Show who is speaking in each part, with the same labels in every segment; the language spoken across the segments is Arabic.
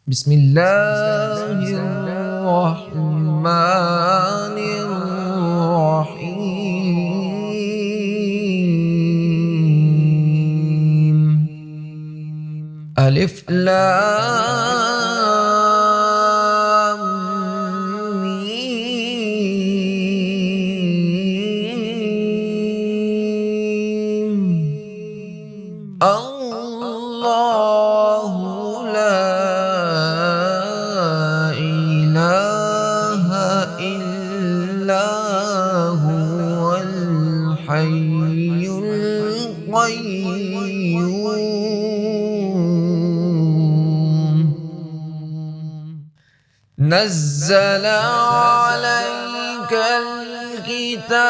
Speaker 1: بسم الله الرحمن الرحيم. ألف لام ميم. الله لا إله إلا هو الحي القيوم. نزل عليك الكتاب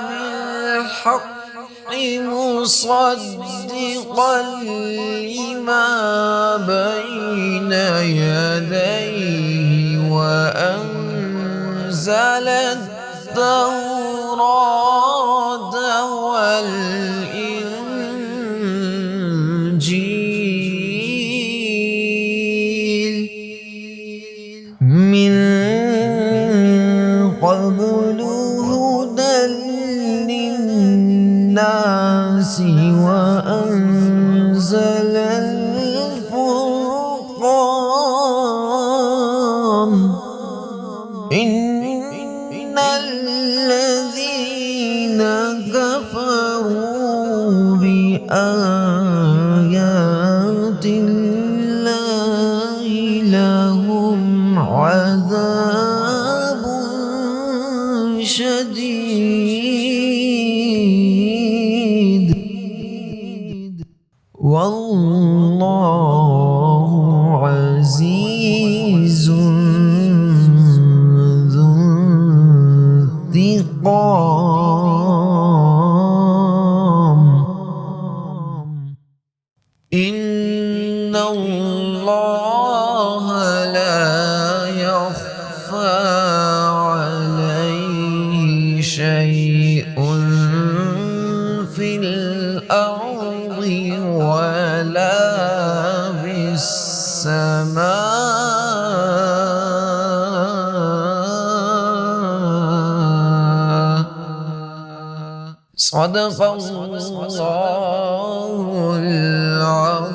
Speaker 1: بالحق مصدقا لما بين يديه وأنزل التوراة والإنجيل من قبل هدى للناس وأنزل الفرقان. إن الذين كفروا بآيات الله لهم عذاب شديد والله عزيز ذو انتقام. إن الله لا يخفى عليه شيء في الأرض ولا في السماء. صدق الله العظيم.